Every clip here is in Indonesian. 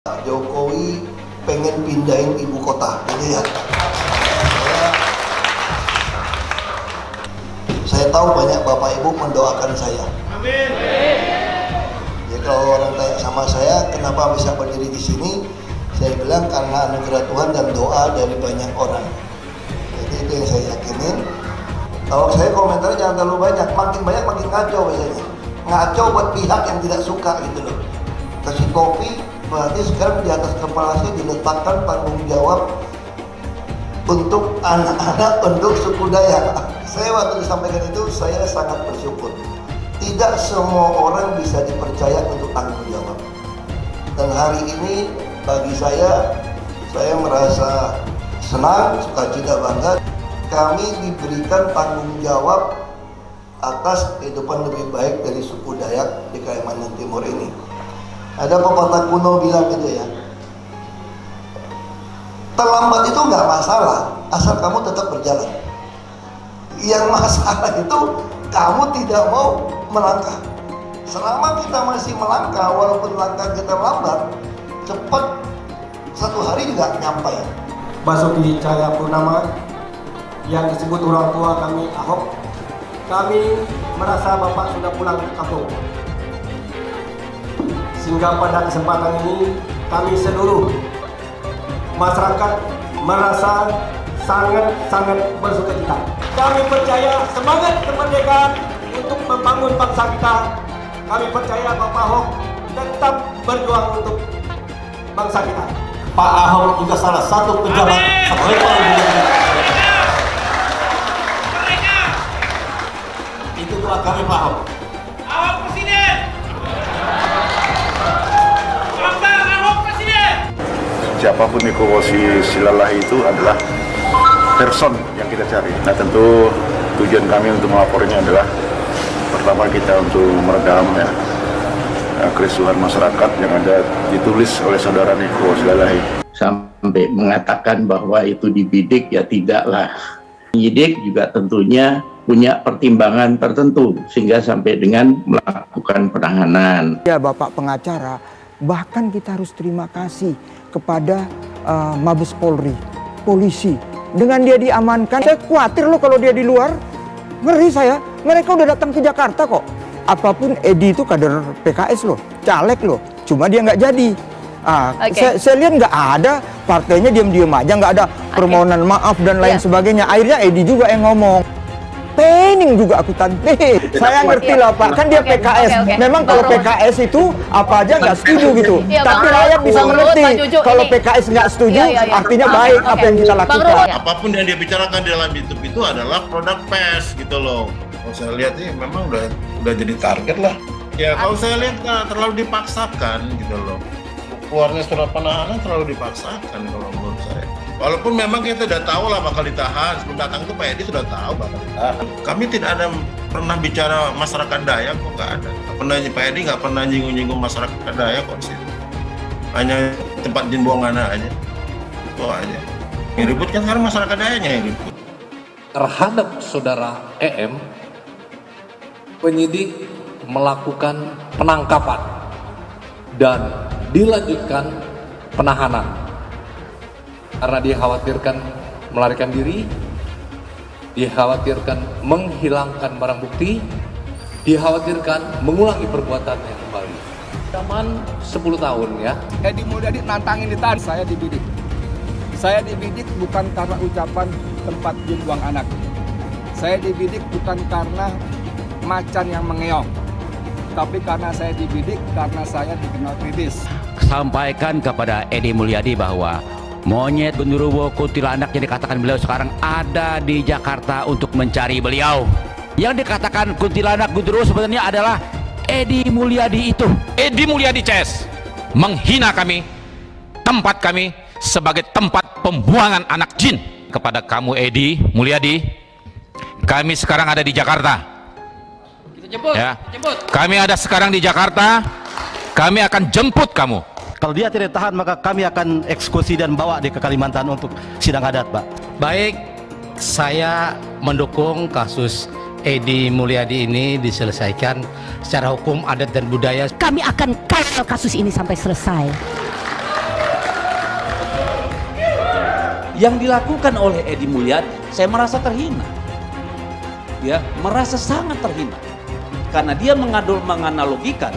Pak Jokowi pengen pindahin ibu kota, gitu ya. Saya tahu banyak bapak ibu mendoakan saya. Amin. Ya kalau orang tanya sama saya, kenapa bisa berdiri di sini? Saya bilang karena anugerah Tuhan dan doa dari banyak orang. Jadi itu yang saya yakinin. Kalau saya komentarnya jangan terlalu banyak, makin banyak makin ngaco biasanya. Ngaco buat pihak yang tidak suka gitu loh. Kasih kopi, berarti sekarang di atas kepala saya diletakkan tanggung jawab untuk anak-anak, untuk suku Dayak. Saya waktu disampaikan itu, saya sangat bersyukur. Tidak semua orang bisa dipercaya untuk tanggung jawab. Dan hari ini bagi saya merasa senang, sukacita, bangga. Kami diberikan tanggung jawab atas kehidupan lebih baik dari suku Dayak di Kalimantan Timur ini. Ada pepatah kuno bilang gitu ya, terlambat itu nggak masalah, asal kamu tetap berjalan. Yang masalah itu kamu tidak mau melangkah. Selama kita masih melangkah, walaupun langkah kita lambat, cepat, satu hari juga nyampe. Basuki Cahayapurnama yang disebut orang tua kami Ahok, kami merasa Bapak sudah pulang ke kampung. Sehingga pada kesempatan ini kami seluruh masyarakat merasa sangat bersukacita. Kami percaya semangat kemerdekaan untuk membangun bangsa kita. Kami percaya Bapak Ahok tetap berjuang untuk bangsa kita. Pak Ahok juga salah satu pejabat terhebat di negeri. Itu doa kami Pak Ahok. Ahok Presiden! Lambang Ahok Presiden! Siapapun Nikowosi Silalahi itu adalah person yang kita cari. Nah tentu tujuan kami untuk melapornya adalah pertama kita untuk meredam kerusuhan masyarakat yang ada ditulis oleh saudara Niko Silalahi. Sampai mengatakan bahwa itu dibidik, ya tidaklah. Penyidik juga tentunya punya pertimbangan tertentu sehingga sampai dengan melakukan penahanan. Ya Bapak pengacara, bahkan kita harus terima kasih kepada Mabes Polri, polisi. Dengan dia diamankan, saya khawatir loh kalau dia di luar. Ngeri saya, mereka udah datang ke Jakarta kok. Apapun, Edi itu kader PKS loh, caleg loh. Cuma dia nggak jadi. Saya lihat nggak ada, partainya diam-diam aja, nggak ada permohonan maaf dan lain sebagainya. Akhirnya Edi juga yang ngomong. Pening juga aku tante. Saya ngerti lah Pak, kan dia PKS. Memang kalau PKS itu apa aja nggak setuju gitu. Tapi rakyat bisa mengerti. Kalau PKS nggak setuju, artinya baik apa yang kita lakukan. Apapun yang dia bicarakan di dalam YouTube itu adalah produk PES gitu loh. Kalau saya lihat sih memang udah jadi target lah. Ya kalau saya lihat terlalu dipaksakan gitu loh. Keluarnya surat penahanan terlalu dipaksakan kalau menurut saya. Walaupun memang kita sudah tahu lah bakal ditahan. Sebelum datang itu Pak Edi sudah tahu bakal ditahan. Kami tidak ada pernah bicara masyarakat Dayak kok, nggak ada. Pak Edi nggak pernah nyinggung-nyinggung masyarakat Dayak kok di situ. Hanya tempat jin buang anak aja. Itu aja. Yang ribut kan sekarang masyarakat Dayaknya yang ribut. Terhadap saudara EM, penyidik melakukan penangkapan dan dilanjutkan penahanan karena dikhawatirkan melarikan diri, dikhawatirkan menghilangkan barang bukti, dikhawatirkan mengulangi perbuatannya kembali. Zaman 10 tahun ya. Edi Mulyadi nantangin ditahan, saya dibidik. Saya dibidik bukan karena ucapan tempat jin buang anak. Saya dibidik bukan karena macan yang mengeong. Tapi karena saya dibidik, karena saya dikenal kritis. Sampaikan kepada Edi Mulyadi bahwa monyet genderuwo kuntilanak yang dikatakan beliau sekarang ada di Jakarta untuk mencari beliau. Yang dikatakan kuntilanak genderuwo sebenarnya adalah Edi Mulyadi itu. Edi Mulyadi CS menghina kami, tempat kami sebagai tempat pembuangan anak jin. Kepada kamu Edi Mulyadi, kami sekarang ada di Jakarta. Ya. Kami ada sekarang di Jakarta. Kami akan jemput kamu. Kalau dia tidak tahan maka kami akan eksekusi dan bawa dia ke Kalimantan untuk sidang adat Pak. Baik, saya mendukung kasus Edi Mulyadi ini diselesaikan secara hukum adat dan budaya. Kami akan kawal kasus ini sampai selesai. Yang dilakukan oleh Edi Mulyadi, saya merasa terhina. Ya, merasa sangat terhina. Karena dia menganalogikan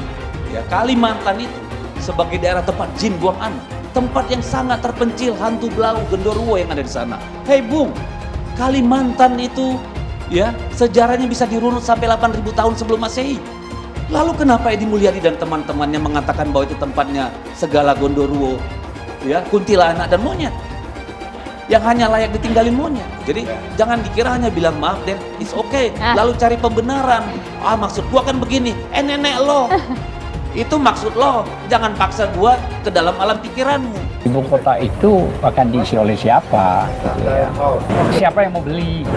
ya, Kalimantan itu sebagai daerah tempat jin buang anak. Tempat yang sangat terpencil, hantu belau, genderuwo yang ada di sana. Hei Bung, Kalimantan itu ya sejarahnya bisa dirunut sampai 8.000 tahun sebelum Masehi. Lalu kenapa Edi Mulyadi dan teman-temannya mengatakan bahwa itu tempatnya segala gondoruo, ya, kuntilanak dan monyet yang hanya layak ditinggalin monyet. Jadi jangan dikira hanya bilang maaf deh, it's okay. Lalu cari pembenaran. Ah, maksud gua kan begini, nenek lo. Itu maksud lo, jangan paksa gua ke dalam alam pikiranmu. Ibu kota itu akan diisi oleh siapa? Ya. Siapa yang mau beli?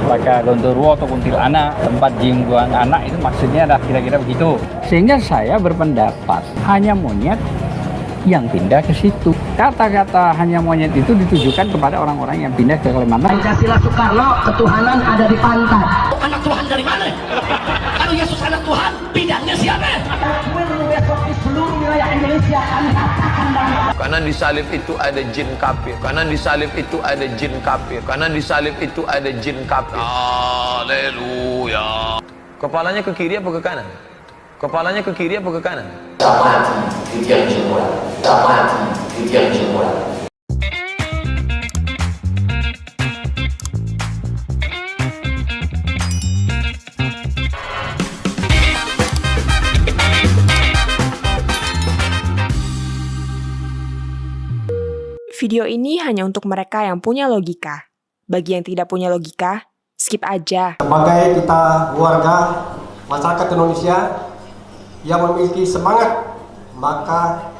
Apakah Gondoruo atau kuntilanak, tempat jin buang anak, itu maksudnya adalah kira-kira begitu. Sehingga saya berpendapat hanya monyet yang pindah ke situ. Kata-kata hanya monyet itu ditujukan kepada orang-orang yang pindah ke Kalimantan. Pancasila Soekarno, ketuhanan ada di pantai. Anak Tuhan dari mana? Kalau Yesus anak Tuhan, bidangnya siapa? Besok di seluruh wilayah Indonesia kami katakan bahwa karena di salib itu ada jin kafir. Karena di salib itu ada jin kafir. Karena di salib itu ada jin kafir. Haleluya. Kepalanya ke kiri apa ke kanan? Kepalanya ke kiri apa ke kanan? Video ini hanya untuk mereka yang punya logika. Bagi yang tidak punya logika, skip aja. Sebagai kita warga masyarakat Indonesia yang memiliki semangat, maka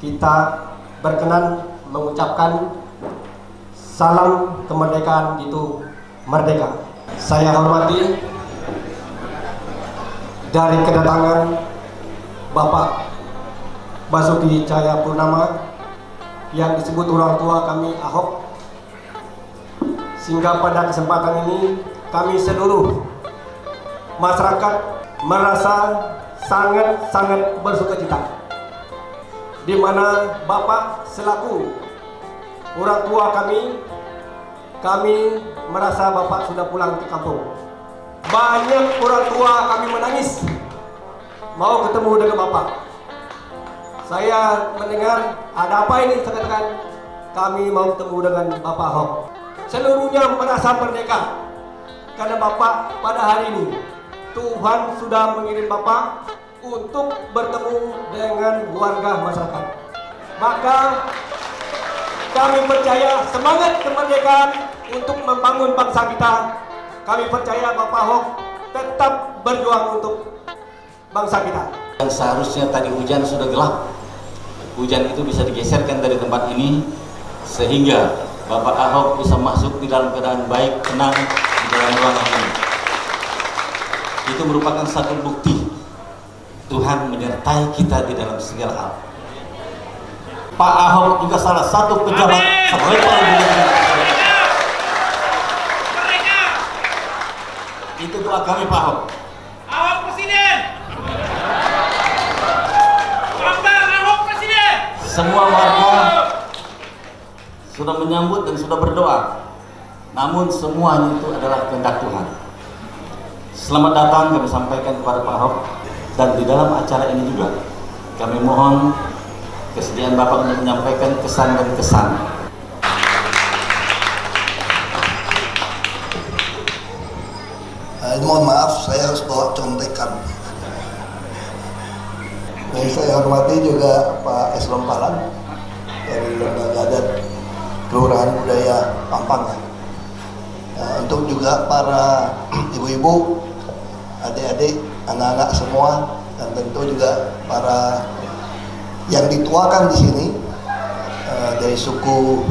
kita berkenan mengucapkan salam kemerdekaan itu merdeka. Saya hormati dari kedatangan Bapak Basuki Cahayapurnama yang disebut orang tua kami Ahok, sehingga pada kesempatan ini kami seluruh masyarakat merasa sangat bersukacita, di mana Bapak selaku orang tua kami merasa Bapak sudah pulang ke kampung. Banyak orang tua kami menangis mau ketemu dengan Bapak. Saya mendengar ada apa ini, saya katakan kami mau ketemu dengan Bapak Ahok. Seluruhnya merasa merdeka karena Bapak pada hari ini Tuhan sudah mengirim Bapak untuk bertemu dengan warga masyarakat. Maka kami percaya semangat kemerdekaan untuk membangun bangsa kita. Kami percaya Bapak Ahok tetap berjuang untuk bangsa kita. Yang seharusnya tadi hujan sudah gelap, hujan itu bisa digeserkan dari tempat ini sehingga Bapak Ahok bisa masuk di dalam keadaan baik, tenang di dalam ruangan ini. Itu merupakan satu bukti Tuhan menyertai kita di dalam segala hal. Pak Ahok juga salah satu pejabat terlepas di dunia. Itu doa kami Pak Ahok. Ahok Presiden. Ahok Presiden. Semua warga sudah menyambut dan sudah berdoa. Namun semuanya itu adalah kehendak Tuhan. Selamat datang kami sampaikan kepada Pak Ahok, dan di dalam acara ini juga kami mohon kesediaan Bapak untuk menyampaikan kesan dan kesan. Mohon maaf, saya harus bawa contekan. Dan saya hormati juga Pak Eslon Palan dari Lembaga Adat Kelurahan Budaya Pampang. Untuk juga para ibu-ibu, adik-adik, anak-anak semua, dan tentu juga para yang dituakan di sini dari suku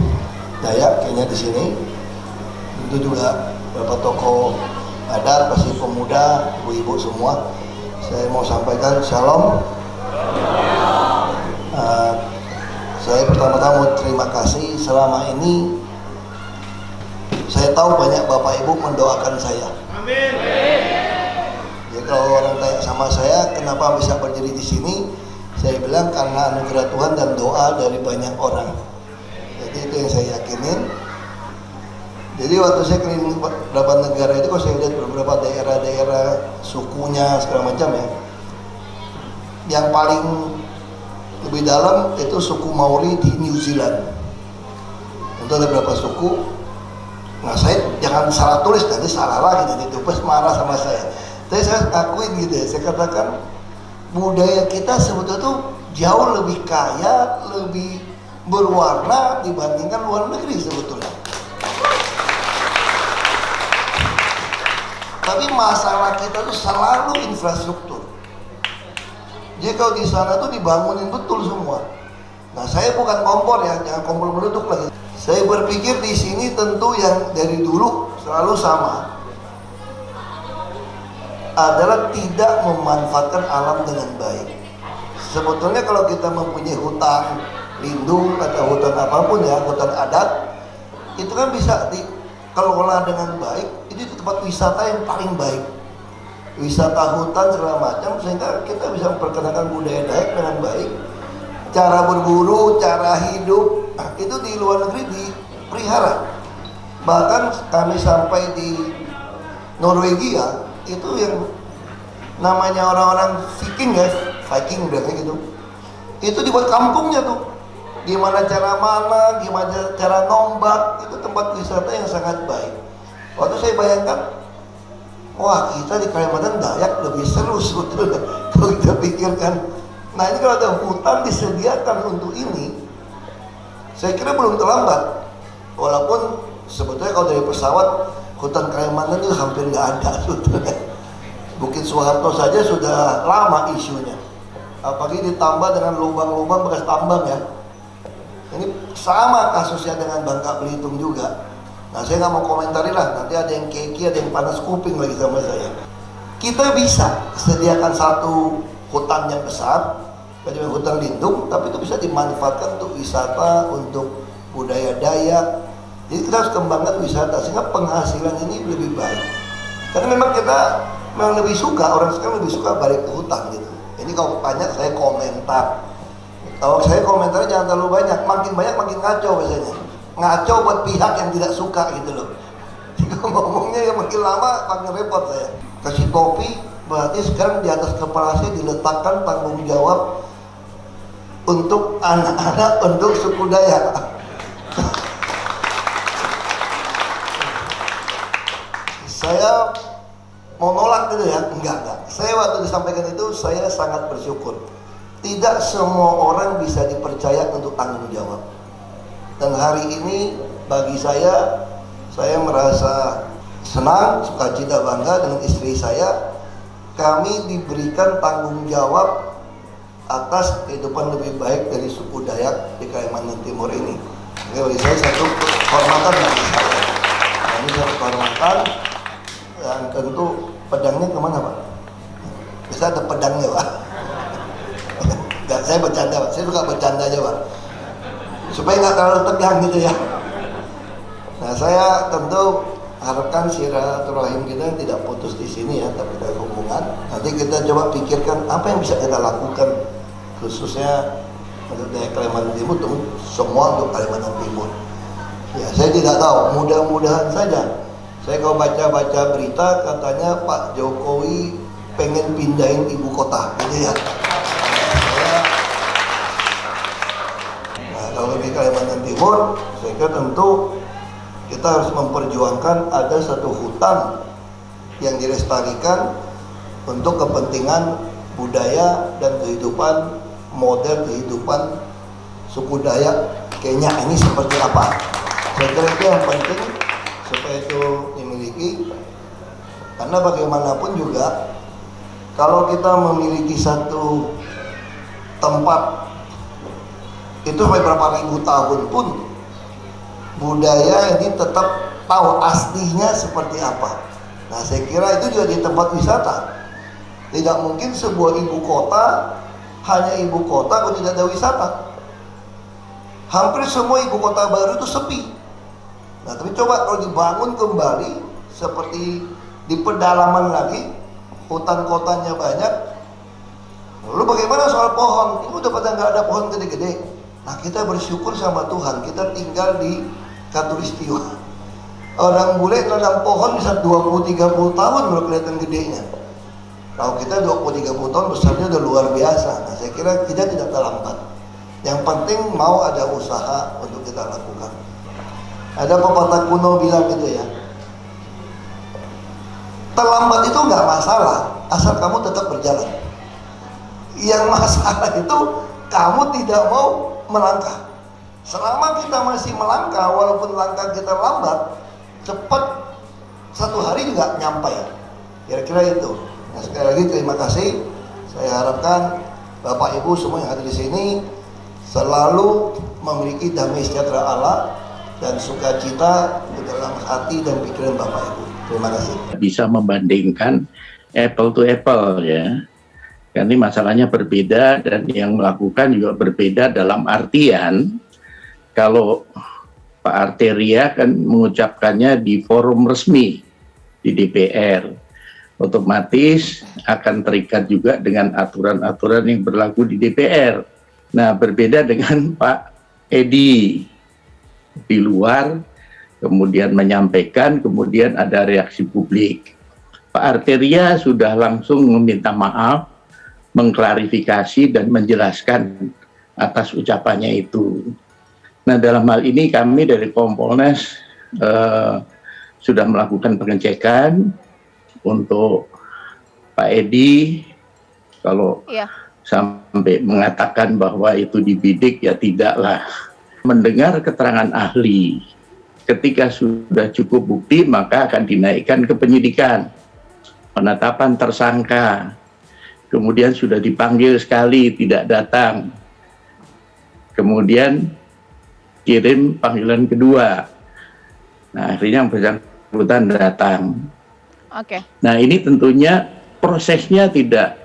Dayak kayaknya di sini, tentu juga beberapa tokoh adat, pasti pemuda, ibu-ibu semua. Saya mau sampaikan shalom. Saya pertama-tama terima kasih. Selama ini saya tahu banyak Bapak Ibu mendoakan saya. Amin. Ya, kalau orang tanya sama saya kenapa bisa berdiri di sini, saya bilang karena anugerah Tuhan dan doa dari banyak orang. Jadi itu yang saya yakinin. Jadi waktu saya keliling beberapa negara itu, kalau saya lihat beberapa daerah-daerah sukunya segala macam ya, yang paling lebih dalam itu suku Maori di New Zealand. Itu ada beberapa suku. Nah saya jangan salah tulis, nanti salah lagi, nanti itu pas marah sama saya. Tapi saya akuin gitu ya, saya katakan budaya kita sebetulnya tuh jauh lebih kaya, lebih berwarna dibandingkan luar negeri sebetulnya. Tapi masalah kita tuh selalu infrastruktur. Jadi kalau di sana tuh dibangunin betul semua. Nah saya bukan kompor ya, jangan kompor meleduk lagi. Saya berpikir di sini tentu yang dari dulu selalu sama adalah tidak memanfaatkan alam dengan baik. Sebetulnya kalau kita mempunyai hutan lindung atau hutan apapun ya, hutan adat, itu kan bisa dikelola dengan baik. Itu tempat wisata yang paling baik, wisata hutan segala macam, sehingga kita bisa memperkenalkan budaya Dayak dengan baik. Cara berburu, cara hidup itu di luar negeri dipelihara. Bahkan kami sampai di Norwegia, itu yang namanya orang-orang Viking guys, Viking udah kayak gitu, itu dibuat kampungnya tuh, gimana cara mana, gimana cara nombak, itu tempat wisata yang sangat baik. Waktu saya bayangkan, wah kita di Kalimantan Dayak lebih seru sebetulnya kalau kita pikirkan. Nah ini kalau ada hutan disediakan untuk ini, saya kira belum terlambat. Walaupun sebetulnya kalau dari pesawat, hutan Kalimantan itu hampir nggak ada sebetulnya. Bukit Soeharto saja sudah lama isunya, apalagi ditambah dengan lubang-lubang bekas tambang ya. Ini sama kasusnya dengan Bangka Belitung juga. Nah saya nggak mau komentari lah, nanti ada yang keki, ada yang panas kuping lagi sama saya. Kita bisa sediakan satu hutan yang besar, kayak hutan lindung, tapi itu bisa dimanfaatkan untuk wisata, untuk budaya Dayak. Jadi kita harus kembangkan wisata sehingga penghasilan ini lebih baik. Karena memang kita memang lebih suka, orang sekarang lebih suka balik ke hutan gitu. Ini kalau banyak saya komentar. Kalau saya komentarnya jangan terlalu banyak, makin banyak makin ngaco biasanya. Ngaco buat pihak yang tidak suka gitu loh. Jadi ngomongnya ya makin lama makin repot saya. Kasih topi, berarti sekarang di atas kepala saya diletakkan tanggung jawab untuk anak-anak, untuk suku Dayak. Saya mau nolak gitu ya? Enggak. Saya waktu disampaikan itu, saya sangat bersyukur. Tidak semua orang bisa dipercaya untuk tanggung jawab. Dan hari ini bagi saya merasa senang, sukacita, bangga dengan istri saya. Kami diberikan tanggung jawab atas kehidupan lebih baik dari suku Dayak di Kalimantan Timur ini. Ini bagi saya satu kehormatan bagi saya. Nah, ini satu kehormatan. Dan tentu pedangnya kemana Pak? Bisa ada pedangnya Pak. Gak, saya bercanda Pak, saya suka bercanda aja Pak, supaya nggak terlalu tegang gitu ya. Nah saya tentu harapkan silaturahim kita tidak putus di sini ya, tapi ada hubungan. Nanti kita coba pikirkan apa yang bisa kita lakukan, khususnya untuk daerah Kalimantan Timur, semua untuk Kalimantan Timur. Ya saya tidak tahu, mudah-mudahan saja. Saya kalau baca-baca berita katanya Pak Jokowi pengen pindahin ibu kota, gitu ya. Nah kalau di Kalimantan Timur, saya kira tentu kita harus memperjuangkan ada satu hutan yang dilestarikan untuk kepentingan budaya dan kehidupan, model kehidupan suku Dayak Kenya ini seperti apa. Saya kira itu yang penting supaya itu dimiliki, karena bagaimanapun juga kalau kita memiliki satu tempat itu sampai berapa ribu tahun pun budaya ini tetap tahu aslinya seperti apa. Nah saya kira itu juga di tempat wisata. Tidak mungkin sebuah ibu kota hanya ibu kota kalau tidak ada wisata. Hampir semua ibu kota baru itu sepi. Nah tapi coba kalau dibangun kembali seperti di pedalaman lagi, hutan kotanya banyak. Lalu bagaimana soal pohon? Ini udah pada nggak ada pohon gede-gede. Nah kita bersyukur sama Tuhan, kita tinggal di Katulistiwa. Orang bule nanam pohon bisa 20-30 tahun baru kelihatan gedenya. Kalau kita 20-30 tahun besarnya udah luar biasa. Nah, saya kira kita tidak terlambat. Yang penting mau ada usaha untuk kita lakukan. Ada pepatah kuno bilang gitu ya, terlambat itu nggak masalah, asal kamu tetap berjalan. Yang masalah itu kamu tidak mau melangkah. Selama kita masih melangkah, walaupun langkah kita lambat, cepat, satu hari juga nyampe. Kira-kira itu. Nah, sekali lagi terima kasih. Saya harapkan Bapak Ibu semua yang ada di sini selalu memiliki damai sejahtera Allah dan sukacita di dalam hati dan pikiran Bapak Ibu. Terima kasih. Bisa membandingkan apple to apple ya. Karena ini masalahnya berbeda dan yang melakukan juga berbeda dalam artian kalau Pak Arteria kan mengucapkannya di forum resmi di DPR, otomatis akan terikat juga dengan aturan-aturan yang berlaku di DPR. Nah, berbeda dengan Pak Edi di luar, kemudian menyampaikan, kemudian ada reaksi publik. Pak Arteria sudah langsung meminta maaf, mengklarifikasi dan menjelaskan atas ucapannya itu. Nah, dalam hal ini kami dari Kompolnas sudah melakukan pengecekan untuk Pak Edi. Kalau sampai mengatakan bahwa itu dibidik, ya tidaklah. Mendengar keterangan ahli, ketika sudah cukup bukti maka akan dinaikkan ke penyidikan, penetapan tersangka. Kemudian sudah dipanggil sekali tidak datang, kemudian kirim panggilan kedua. Nah, akhirnya yang bersangkutan datang. Nah, ini tentunya prosesnya tidak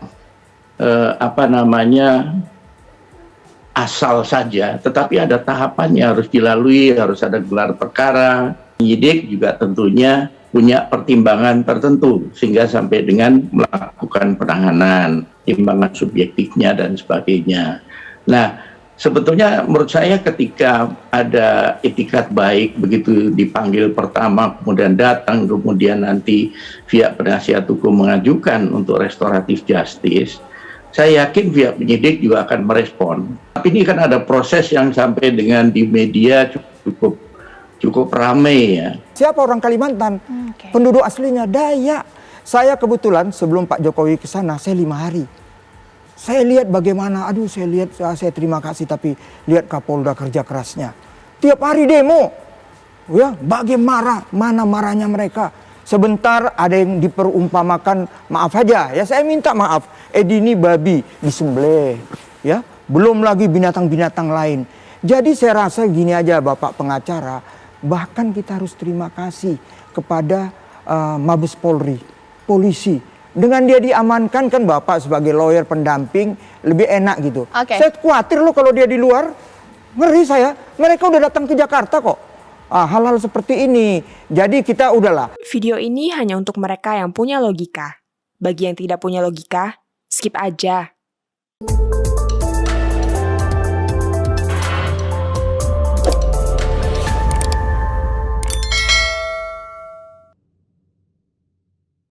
asal saja, tetapi ada tahapannya, harus dilalui, harus ada gelar perkara. Penyidik juga tentunya punya pertimbangan tertentu sehingga sampai dengan melakukan penahanan, timbangan subjektifnya dan sebagainya. Nah, sebetulnya menurut saya ketika ada itikat baik, begitu dipanggil pertama, kemudian datang, kemudian nanti pihak penasihat hukum mengajukan untuk restoratif justice, saya yakin pihak penyidik juga akan merespon. Tapi ini kan ada proses yang sampai dengan di media cukup ramai ya. Siapa orang Kalimantan? Penduduk aslinya Dayak. Saya kebetulan sebelum Pak Jokowi ke sana, saya 5 hari. Saya lihat bagaimana, saya terima kasih, tapi lihat Kapolda kerja kerasnya. Tiap hari demo, ya, bagaimana marahnya mereka. Sebentar ada yang diperumpamakan, maaf aja, ya saya minta maaf. Edi ini babi, disembelih, ya. Belum lagi binatang-binatang lain. Jadi saya rasa gini aja Bapak pengacara, bahkan kita harus terima kasih kepada Mabes Polri, polisi. Dengan dia diamankan kan Bapak sebagai lawyer pendamping lebih enak gitu. Saya khawatir loh kalau dia di luar, ngeri saya. Mereka udah datang ke Jakarta kok. Hal-hal seperti ini. Jadi kita udahlah. Video ini hanya untuk mereka yang punya logika. Bagi yang tidak punya logika, skip aja.